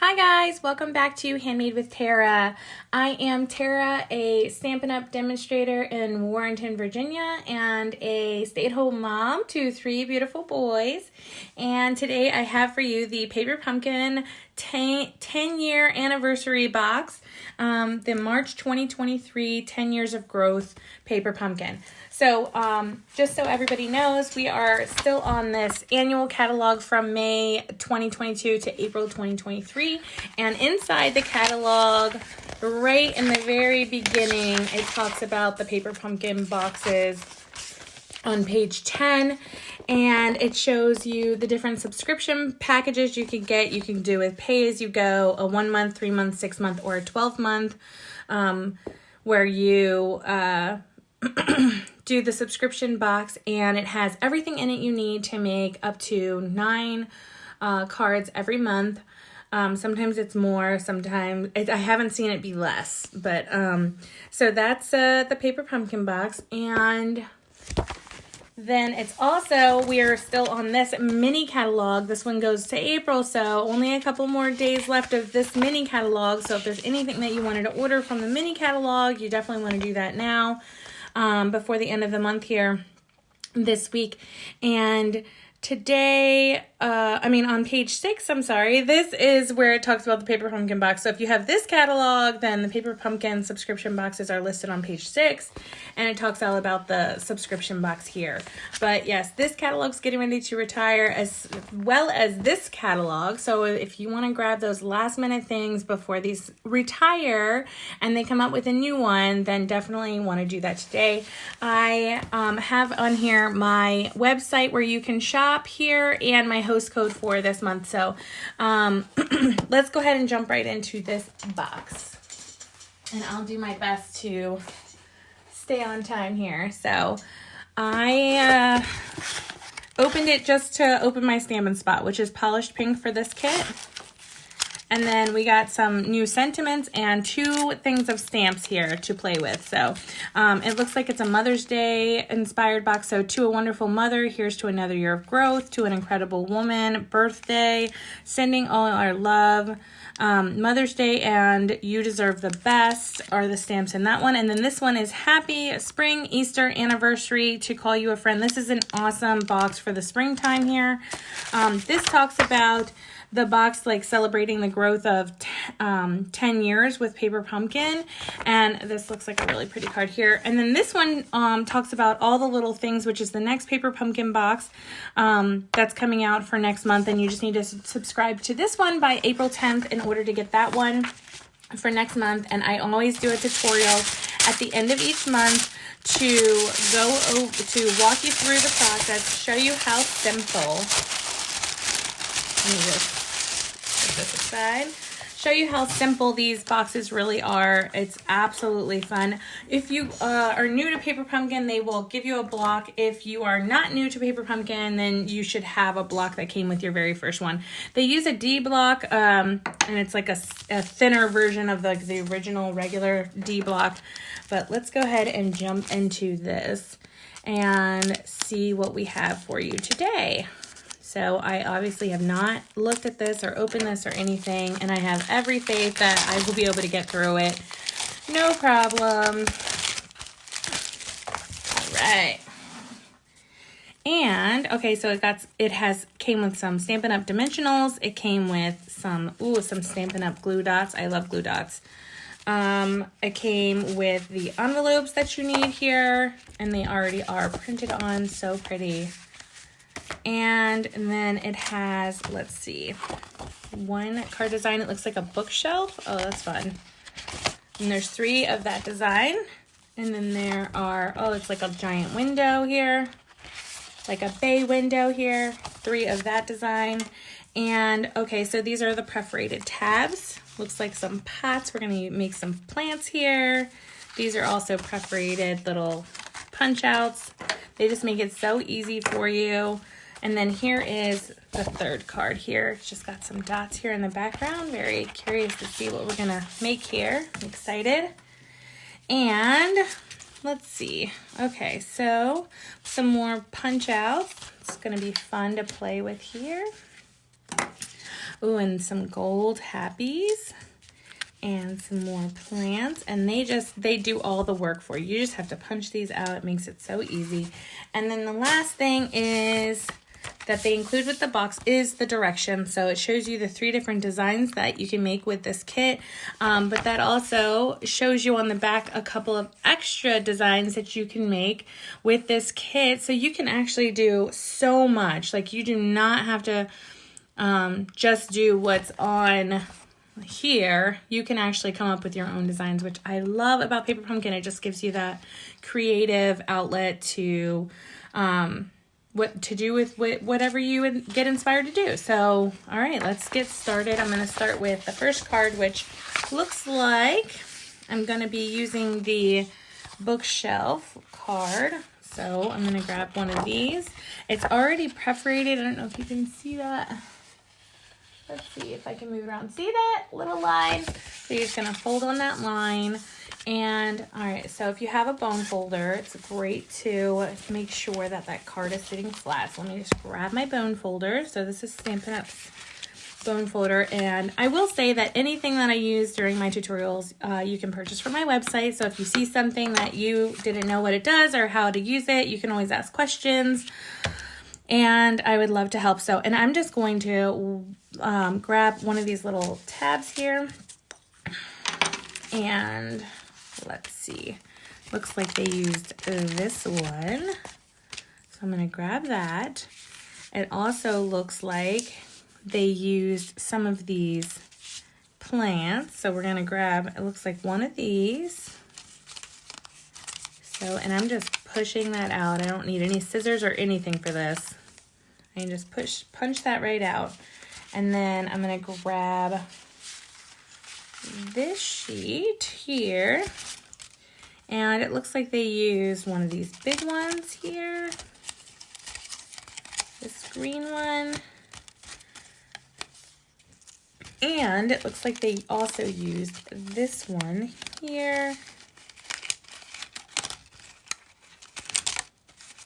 Hi guys, welcome back to Handmade with Tara. I am Tara, a Stampin' Up! Demonstrator in Warrenton, Virginia, and a stay-at-home mom to 3 beautiful boys. And today I have for you the Paper Pumpkin 10-year anniversary box, the March 2023 10 Years of Growth Paper Pumpkin. So just so everybody knows, we are still on this annual catalog from May 2022 to April 2023. And inside the catalog, right in the very beginning, it talks about the Paper Pumpkin boxes on page 10. And it shows you the different subscription packages you can get. You can do it pay-as-you-go, a 1 month, 3 month, 6 month, or a 12 month, where you do the subscription box, and it has everything in it you need to make up to 9 cards every month. Sometimes it's more, sometimes I haven't seen it be less, but so that's the Paper Pumpkin box. And then it's also, we are still on this mini catalog. This one goes to April, so only a couple more days left of this mini catalog. So if there's anything that you wanted to order from the mini catalog, you definitely want to do that now, before the end of the month here this week. And today, on page 6, this is where it talks about the Paper Pumpkin box. So if you have this catalog, then the Paper Pumpkin subscription boxes are listed on page 6, and it talks all about the subscription box here. But yes, this catalog's getting ready to retire, as well as this catalog. So if you want to grab those last minute things before these retire and they come out with a new one, then definitely want to do that today. I have on here my website where you can shop here and my host code for this month. So let's go ahead and jump right into this box, and I'll do my best to stay on time here. So I opened it just to open my Stampin' Spot, which is polished pink for this kit. And then we got some new sentiments and 2 things of stamps here to play with. So it looks like it's a Mother's Day inspired box. So to a wonderful mother, here's to another year of growth, to an incredible woman, birthday, sending all our love, Mother's Day, and you deserve the best are the stamps in that one. And then this one is happy spring Easter anniversary, to call you a friend. This is an awesome box for the springtime here. This talks about the box, like celebrating the growth of 10 years with Paper Pumpkin. And this looks like a really pretty card here. And then this one talks about all the little things, which is the next Paper Pumpkin box that's coming out for next month. And you just need to subscribe to this one by April 10th in order to get that one for next month. And I always do a tutorial at the end of each month to go over, to walk you through the process, show you how simple. Let me just put this aside. Show you how simple these boxes really are. It's absolutely fun. If you are new to Paper Pumpkin, they will give you a block. If you are not new to Paper Pumpkin, then you should have a block that came with your very first one. They use a D block, and it's like a thinner version of the original regular D block. But let's go ahead and jump into this and see what we have for you today. So I obviously have not looked at this or opened this or anything, and I have every faith that I will be able to get through it. No problem. All right. And okay, so it came with some Stampin' Up! Dimensionals. It came with some Stampin' Up! Glue dots. I love glue dots. It came with the envelopes that you need here, and they already are printed on. So pretty. And then it has, let's see, one card design. It looks like a bookshelf. Oh, that's fun. And there's 3 of that design. And then there are, it's like a giant window here, like a bay window here, 3 of that design. And okay, so these are the perforated tabs. Looks like some pots. We're going to make some plants here. These are also perforated little punch outs. They just make it so easy for you. And then here is the 3rd card here. It's just got some dots here in the background. Very curious to see what we're gonna make here. I'm excited. And let's see. Okay, so some more punch outs. It's gonna be fun to play with here. Ooh, and some gold happies and some more plants, and they do all the work for you. You just have to punch these out. It makes it so easy. And then the last thing is that they include with the box is the directions. So it shows you the 3 different designs that you can make with this kit. But that also shows you on the back a couple of extra designs that you can make with this kit. So you can actually do so much. Like, you do not have to just do what's on here. You can actually come up with your own designs, which I love about Paper Pumpkin. It just gives you that creative outlet to what to do with whatever you would get inspired to do. So, all right, let's get started. I'm going to start with the first card, which looks like I'm going to be using the bookshelf card. So I'm going to grab one of these. It's already perforated. I don't know if you can see that. Let's see if I can move it around. See that little line? So you're just going to fold on that line. And all right, so if you have a bone folder, it's great to make sure that that card is sitting flat. So let me just grab my bone folder. So this is Stampin' Up's bone folder. And I will say that anything that I use during my tutorials, you can purchase from my website. So if you see something that you didn't know what it does or how to use it, you can always ask questions. And I would love to help. So, and I'm just going to grab one of these little tabs here. And let's see. Looks like they used this one. So I'm going to grab that. It also looks like they used some of these plants. So we're going to grab, it looks like one of these. So, and I'm just pushing that out. I don't need any scissors or anything for this. I can just punch that right out. And then I'm going to grab this sheet here. And it looks like they used one of these big ones here. This green one. And it looks like they also used this one here.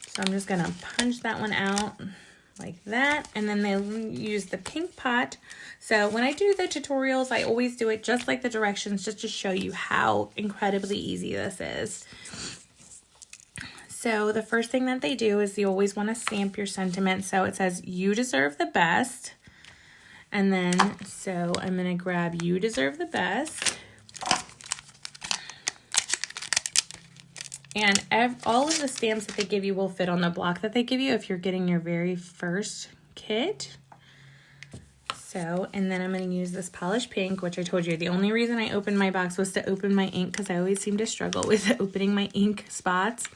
So I'm just going to punch that one out like that. And then they use the pink pot. So when I do the tutorials, I always do it just like the directions, just to show you how incredibly easy this is. So the first thing that they do is you always want to stamp your sentiment. So it says, "You deserve the best." And then, so I'm going to grab "You deserve the best." And all of the stamps that they give you will fit on the block that they give you if you're getting your very first kit. So, and then I'm going to use this polished pink, which I told you the only reason I opened my box was to open my ink, because I always seem to struggle with opening my ink spots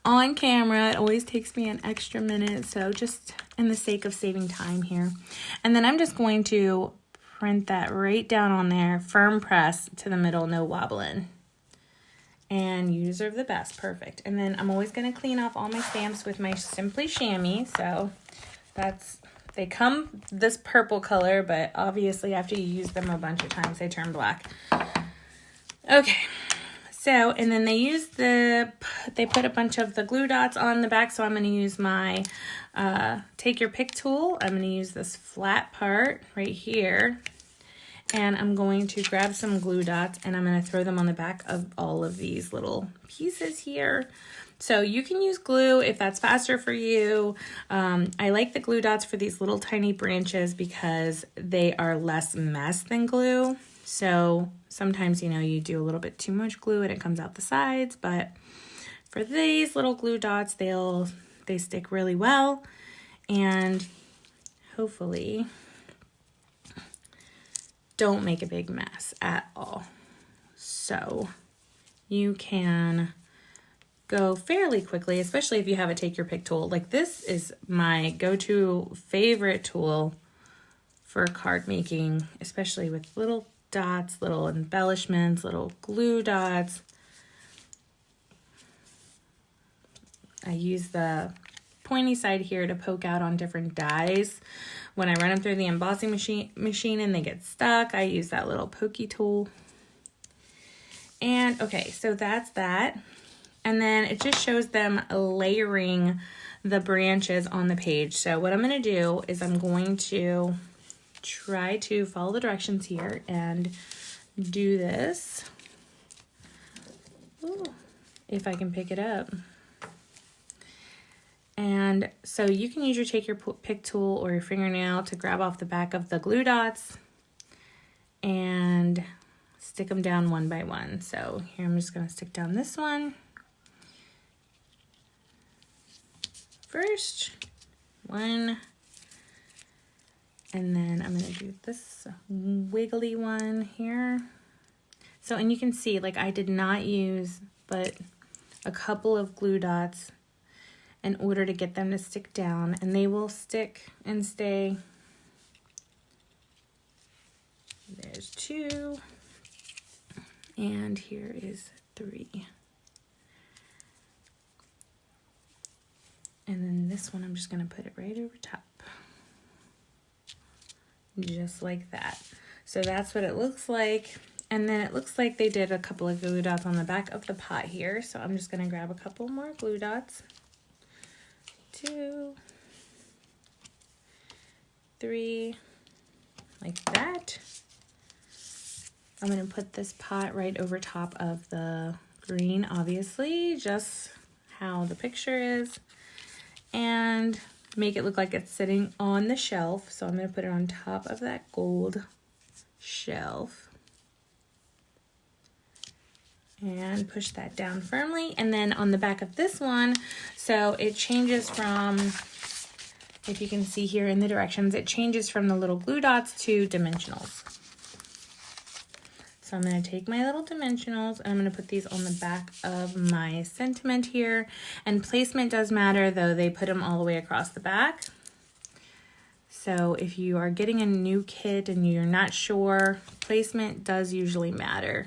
on camera. It always takes me an extra minute, so just in the sake of saving time here. And then I'm just going to print that right down on there, firm press to the middle, no wobbling. And "You deserve the best." Perfect. And then I'm always going to clean off all my stamps with my Simply Chamois. So they come this purple color, but obviously after you use them a bunch of times, they turn black. Okay. So, and then they put a bunch of the glue dots on the back. So I'm going to use my Take Your Pick tool. I'm going to use this flat part right here. And I'm going to grab some glue dots and I'm going to throw them on the back of all of these little pieces here. So you can use glue if that's faster for you. I like the glue dots for these little tiny branches because they are less mess than glue. So sometimes, you know, you do a little bit too much glue and it comes out the sides, but for these little glue dots, they stick really well, and hopefully don't make a big mess at all. So you can go fairly quickly, especially if you have a Take Your Pick tool. Like, this is my go-to favorite tool for card making, especially with little dots, little embellishments, little glue dots. I use the pointy side here to poke out on different dies. When I run them through the embossing machine and they get stuck, I use that little pokey tool. And okay, so that's that. And then it just shows them layering the branches on the page. So what I'm going to do is I'm going to try to follow the directions here and do this. Ooh, if I can pick it up. And so you can use your pick tool or your fingernail to grab off the back of the glue dots and stick them down one by one. So here I'm just going to stick down this one first, one, and then I'm going to do this wiggly one here. So, and you can see, like, I did not use but a couple of glue dots in order to get them to stick down, and they will stick and stay. There's 2, and here is 3. And then this one, I'm just gonna put it right over top. Just like that. So that's what it looks like. And then it looks like they did a couple of glue dots on the back of the pot here. So I'm just gonna grab a couple more glue dots. 2, 3, like that. I'm gonna put this pot right over top of the green, obviously, just how the picture is, and make it look like it's sitting on the shelf. So I'm gonna put it on top of that gold shelf and push that down firmly. And then on the back of this one, so it changes from, if you can see here in the directions, it changes from the little glue dots to dimensionals. So I'm going to take my little dimensionals and I'm going to put these on the back of my sentiment here. And placement does matter, though they put them all the way across the back. So if you are getting a new kit and you're not sure, placement does usually matter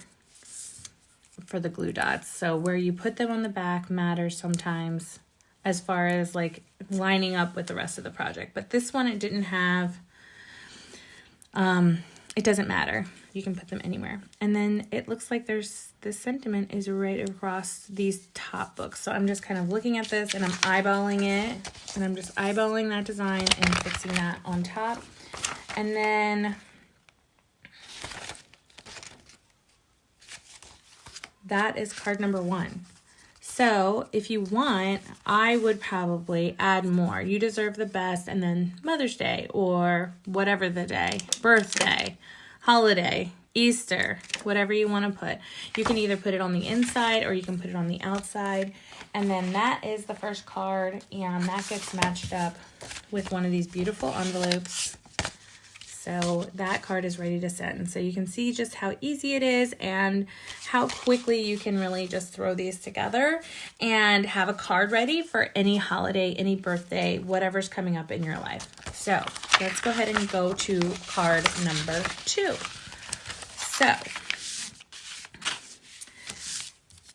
for the glue dots. So where you put them on the back matters sometimes as far as like lining up with the rest of the project. But this one, it didn't have, it doesn't matter. You can put them anywhere. And then it looks like there's, this sentiment is right across these top books. So I'm just kind of looking at this and I'm eyeballing it. And I'm just eyeballing that design and fixing that on top. And then that is card number 1. So if you want, I would probably add more. You deserve the best, and then Mother's Day or whatever the day, birthday, holiday, Easter, whatever you want to put. You can either put it on the inside or you can put it on the outside. And then that is the first card, and that gets matched up with one of these beautiful envelopes. So that card is ready to send. So you can see just how easy it is and how quickly you can really just throw these together and have a card ready for any holiday, any birthday, whatever's coming up in your life. So let's go ahead and go to card number 2. So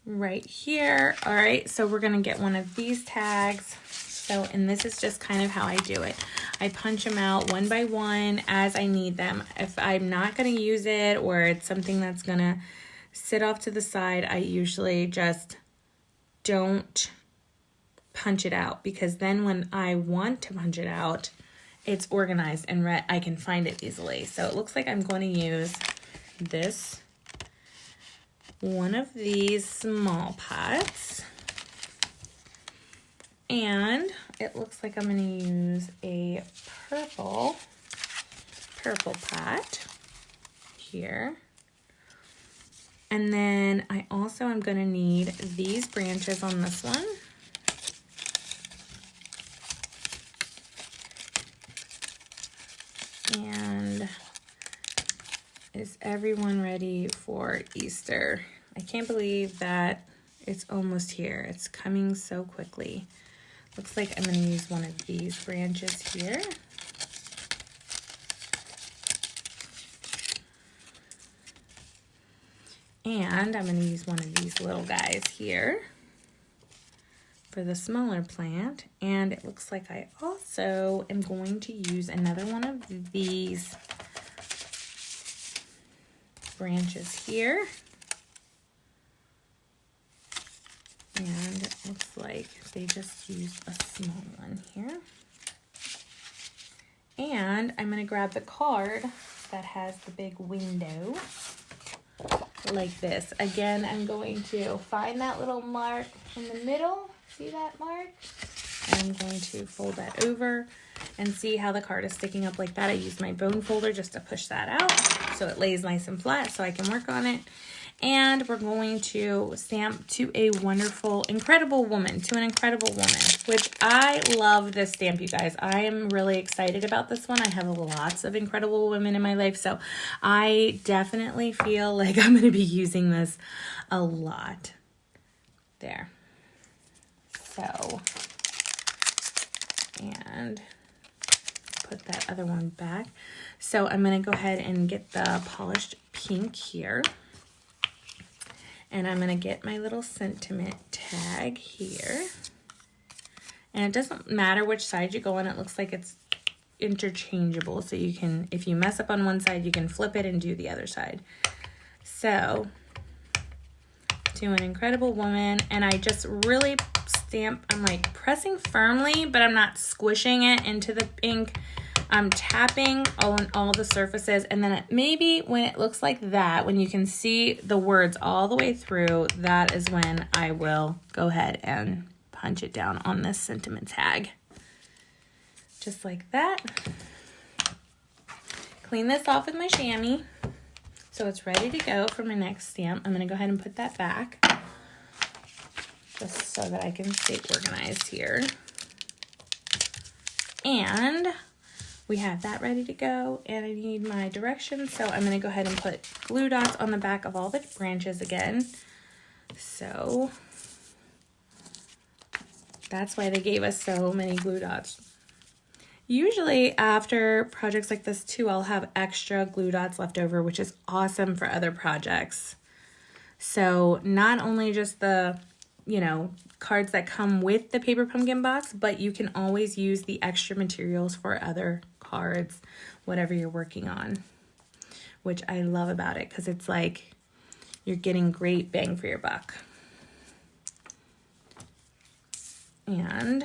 right here, all right, so we're gonna get one of these tags. So, and this is just kind of how I do it. I punch them out one by one as I need them. If I'm not going to use it or it's something that's going to sit off to the side, I usually just don't punch it out, because then when I want to punch it out, it's organized and I can find it easily. So it looks like I'm going to use this, one of these small pots. And it looks like I'm going to use a purple pot here. And then I also am going to need these branches on this one. And is everyone ready for Easter? I can't believe that it's almost here. It's coming so quickly. Looks like I'm going to use one of these branches here. And I'm going to use one of these little guys here for the smaller plant. And it looks like I also am going to use another one of these branches here. And it looks like they just used a small one here. And I'm gonna grab the card that has the big window like this. Again, I'm going to find that little mark in the middle. See that mark? And I'm going to fold that over and see how the card is sticking up like that. I used my bone folder just to push that out so it lays nice and flat so I can work on it. And we're going to stamp to a wonderful, incredible woman, to an incredible woman, which I love this stamp, you guys. I am really excited about this one. I have lots of incredible women in my life, so I definitely feel like I'm going to be using this a lot. There. So, and put that other one back. So I'm going to go ahead and get the polished pink here. And I'm going to get my little sentiment tag here. And it doesn't matter which side you go on. It looks like it's interchangeable. So you can, if you mess up on one side, you can flip it and do the other side. So, to an incredible woman. And I just really stamp, I'm like pressing firmly, but I'm not squishing it into the ink. I'm tapping on all the surfaces, and then maybe when it looks like that, when you can see the words all the way through, that is when I will go ahead and punch it down on this sentiment tag. Just like that. Clean this off with my chamois, so it's ready to go for my next stamp. I'm going to go ahead and put that back, just so that I can stay organized here. And we have that ready to go, and I need my directions, so I'm going to go ahead and put glue dots on the back of all the branches again. So that's why they gave us so many glue dots. Usually after projects like this too, I'll have extra glue dots left over, which is awesome for other projects. So not only just the, you know, cards that come with the paper pumpkin box, but you can always use the extra materials for other cards, whatever you're working on, which I love about it because it's like you're getting great bang for your buck. And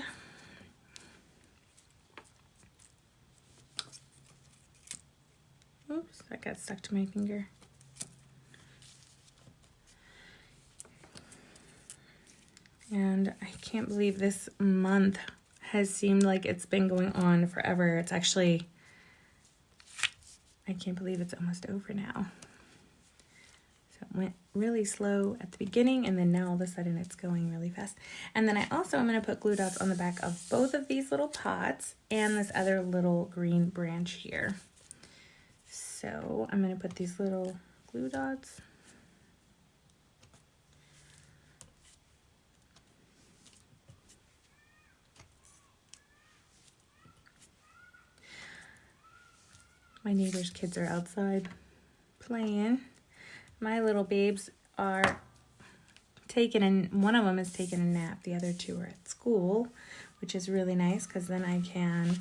oops, that got stuck to my finger. And I can't believe this month has seemed like it's been going on forever. It's actually, I can't believe it's almost over now. So it went really slow at the beginning, and then now all of a sudden it's going really fast. And then I also am going to put glue dots on the back of both of these little pots and this other little green branch here. So I'm going to put these little glue dots . My neighbor's kids are outside playing. My little babes are one of them is taking a nap. The other two are at school, which is really nice because then I can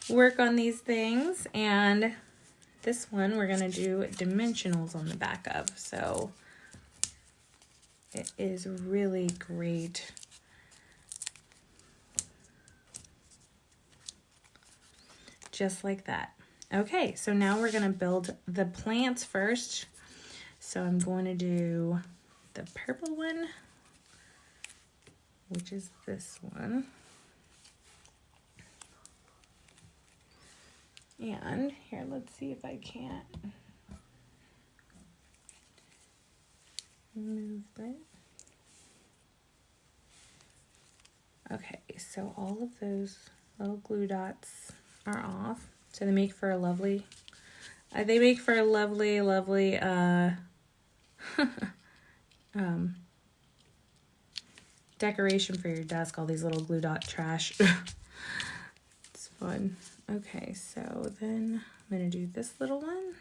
work on these things. And this one we're going to do dimensionals on the back of. So it is really great. Just like that. Okay, so now we're going to build the plants first. So I'm going to do the purple one, which is this one. And here, let's see if I can't move that. Okay, so all of those little glue dots are off. So they make for a lovely, decoration for your desk, all these little glue dot trash. It's fun. Okay, so then I'm going to do this little one.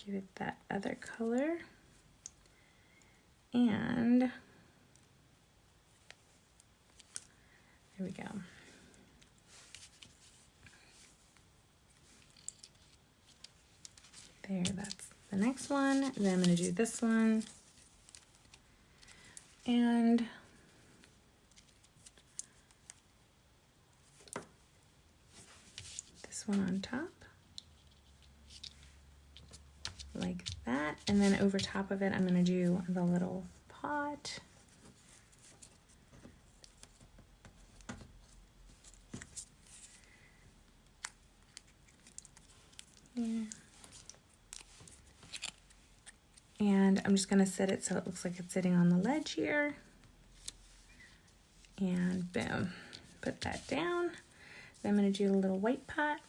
Give it that other color. And there we go. There, that's the next one. Then I'm going to do this one. And this one on top. Like that. And then over top of it, I'm going to do the little pot. Yeah. And I'm just going to set it so it looks like it's sitting on the ledge here. And boom, put that down. Then I'm going to do a little white pot.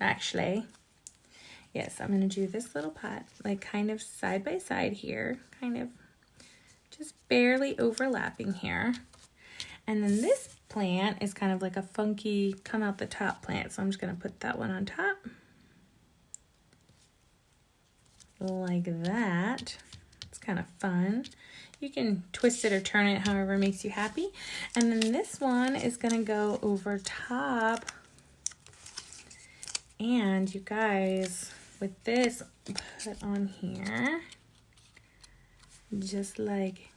Actually, yes, I'm going to do this little pot, like kind of side by side here, kind of just barely overlapping here. And then this plant is kind of like a funky come out the top plant. So I'm just going to put that one on top. Like that. It's kind of fun. You can twist it or turn it however makes you happy. And then this one is going to go over top. And you guys, with this, put on here, just like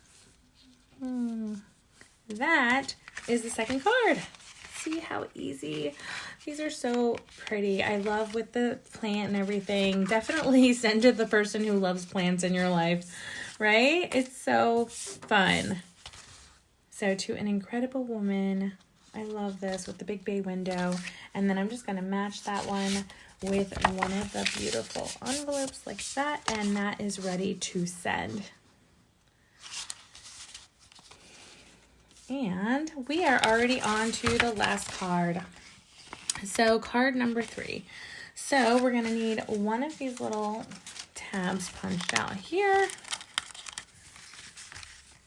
that is the second card. See how easy? These are so pretty. I love with the plant and everything. Definitely send to the person who loves plants in your life, right? It's so fun. So to an incredible woman, I love this with the big bay window. And then I'm just going to match that one with one of the beautiful envelopes like that. And that is ready to send. And we are already on to the last card. So card number 3. So we're going to need one of these little tabs punched out here.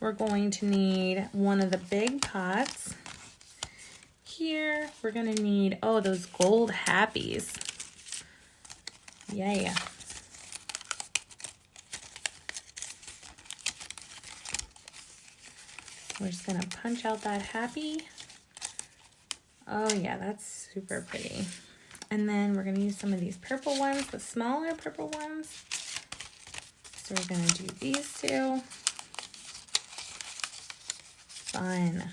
We're going to need one of the big pots. Here, we're going to need, oh, those gold happies. Yeah. We're just going to punch out that happy. Oh, yeah, that's super pretty. And then we're going to use some of these purple ones, the smaller purple ones. So we're going to do these two. Fun.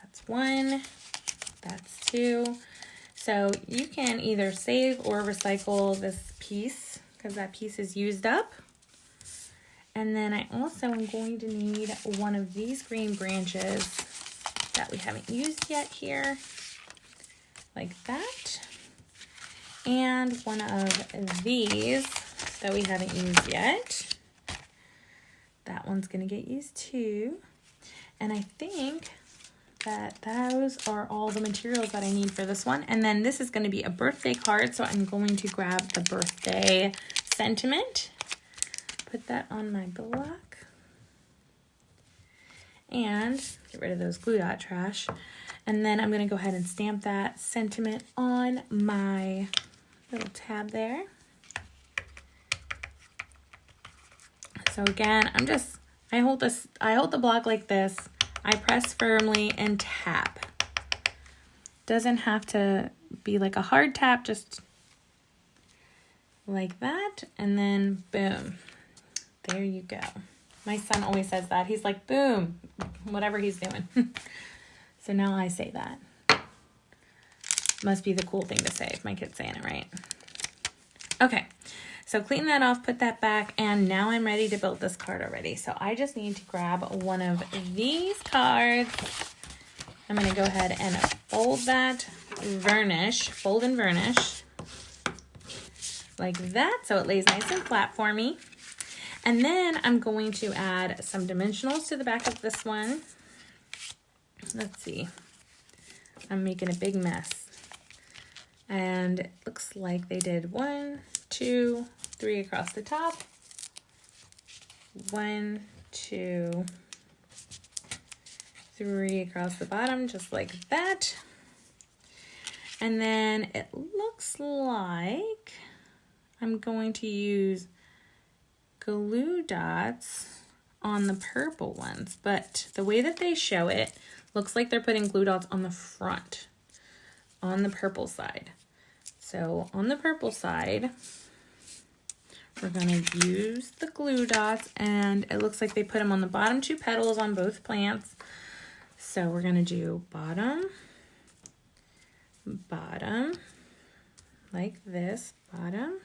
That's 1. That's 2. So you can either save or recycle this piece because that piece is used up. And then I also am going to need one of these green branches that we haven't used yet here, like that. And one of these that we haven't used yet. That one's gonna get used too. And I think that those are all the materials that I need for this one. And then this is gonna be a birthday card, so I'm going to grab the birthday sentiment. Put that on my block and get rid of those glue dot trash. And then I'm going to go ahead and stamp that sentiment on my little tab there. So again, I hold the block like this. I press firmly and tap. Doesn't have to be like a hard tap, just like that. And then boom. There you go. My son always says that. He's like, boom, whatever he's doing. So now I say that. Must be the cool thing to say if my kid's saying it right. Okay, so clean that off, put that back, and now I'm ready to build this card already. So I just need to grab one of these cards. I'm going to go ahead and fold that, fold and varnish like that so it lays nice and flat for me. And then I'm going to add some dimensionals to the back of this one. Let's see. I'm making a big mess. And it looks like they did 1, 2, 3 across the top. 1, 2, 3 across the bottom, just like that. And then it looks like I'm going to use glue dots on the purple ones, but the way that they show it looks like they're putting glue dots on the front, on the purple side. So on the purple side, we're going to use the glue dots, and it looks like they put them on the bottom 2 petals on both plants. So we're going to do bottom bottom, like this, bottom,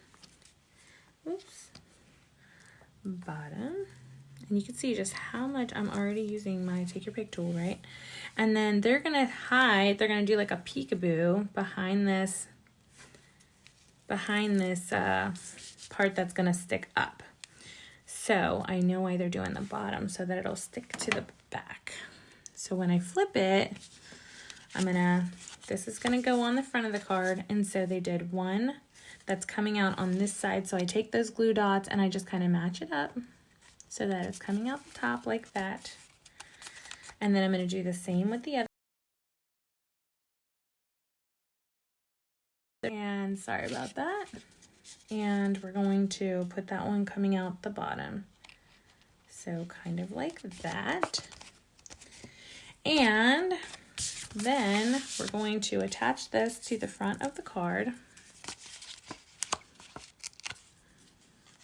oops, bottom. And you can see just how much I'm already using my Take Your Pick tool, right? And then they're gonna hide, they're gonna do like a peekaboo behind this part that's gonna stick up. So I know why they're doing the bottom, so that it'll stick to the back. So when I flip it, this is gonna go on the front of the card, and so they did one that's coming out on this side. So I take those glue dots and I just kind of match it up so that it's coming out the top like that. And then I'm gonna do the same with the other. And sorry about that. And we're going to put that one coming out the bottom. So kind of like that. And then we're going to attach this to the front of the card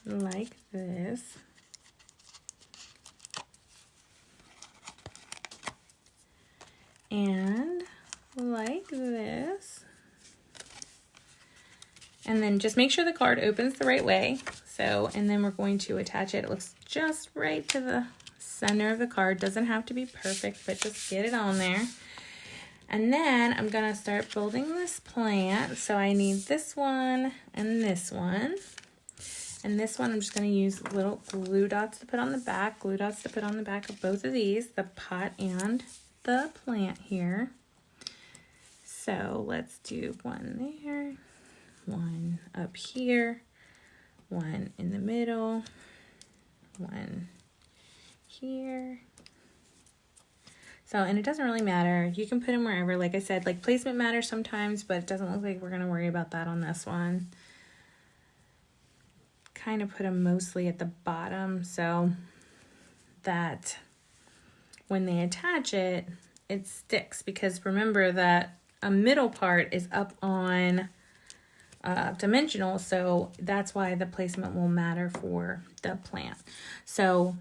like this. And like this. And then just make sure the card opens the right way. So, and then we're going to attach it. It looks just right to the center of the card. Doesn't have to be perfect, but just get it on there. And then I'm gonna start building this plant. So I need this one and this one. And this one I'm just gonna use little glue dots to put on the back, glue dots to put on the back of both of these, the pot and the plant here. So let's do one there, one up here, one in the middle, one here. So, and it doesn't really matter. You can put them wherever. Like I said, like placement matters sometimes, but it doesn't look like we're going to worry about that on this one. Kind of put them mostly at the bottom so that when they attach it, it sticks. Because remember that a middle part is up on dimensional, so that's why the placement will matter for the plant. So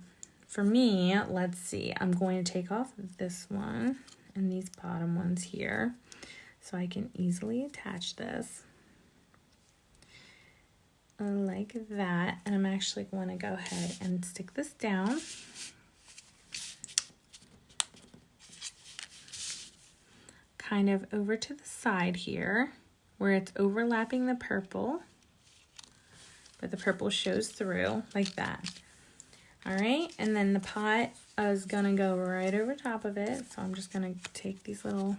for me, let's see, I'm going to take off this one and these bottom ones here so I can easily attach this like that. And I'm actually going to go ahead and stick this down. Kind of over to the side here where it's overlapping the purple, but the purple shows through like that. All right, and then the pot is gonna go right over top of it. So I'm just gonna take these little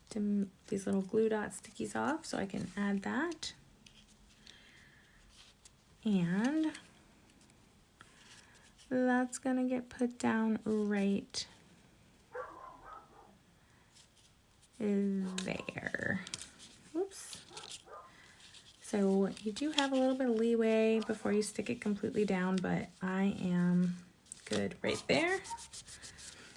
glue dot stickies off so I can add that. And that's gonna get put down right there. Whoops. So you do have a little bit of leeway before you stick it completely down, but I am good right there.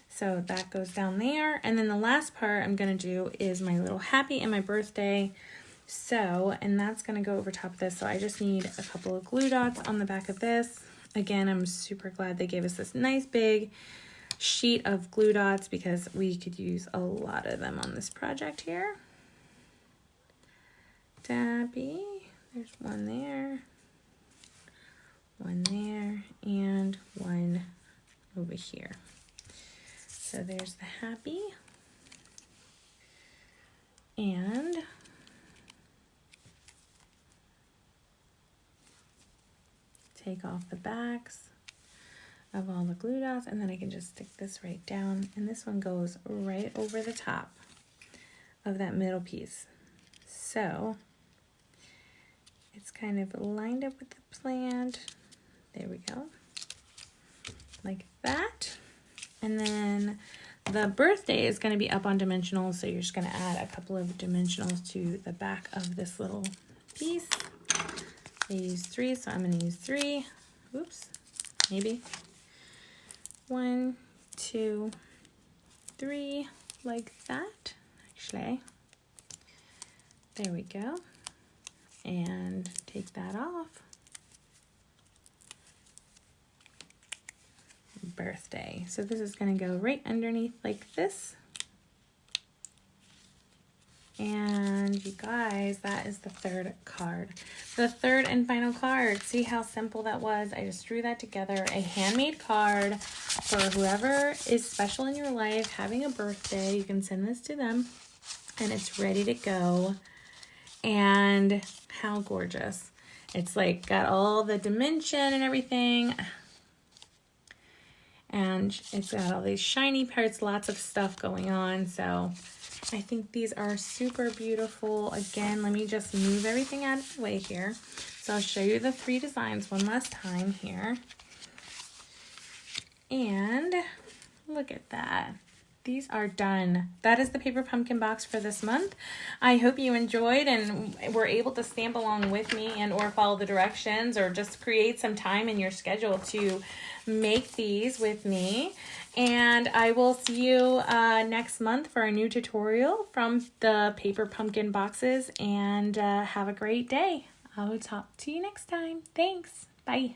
So that goes down there. And then the last part I'm gonna do is my little happy and my birthday. So, and that's gonna go over top of this. So I just need a couple of glue dots on the back of this. Again, I'm super glad they gave us this nice big sheet of glue dots because we could use a lot of them on this project here. Dabby, there's one there, and one over here. So there's the happy, and take off the backs of all the glue dots, and then I can just stick this right down, and this one goes right over the top of that middle piece. So it's kind of lined up with the plant. There we go. Like that. And then the birthday is going to be up on dimensionals, so you're just going to add a couple of dimensionals to the back of this little piece. I use 3, so I'm going to use 3. Oops, maybe. 1, 2, 3, like that. Actually, there we go. And take that off. Birthday. So this is going to go right underneath like this. And you guys, that is the third card. The third and final card. See how simple that was? I just threw that together. A handmade card for whoever is special in your life, having a birthday. You can send this to them and it's ready to go. And how gorgeous. It's like got all the dimension and everything. And it's got all these shiny parts, lots of stuff going on. So I think these are super beautiful. Again, let me just move everything out of the way here. So I'll show you the 3 designs one last time here. And look at that. These are done. That is the paper pumpkin box for this month. I hope you enjoyed and were able to stamp along with me and or follow the directions or just create some time in your schedule to make these with me. And I will see you next month for a new tutorial from the paper pumpkin boxes. And have a great day. I will talk to you next time. Thanks. Bye.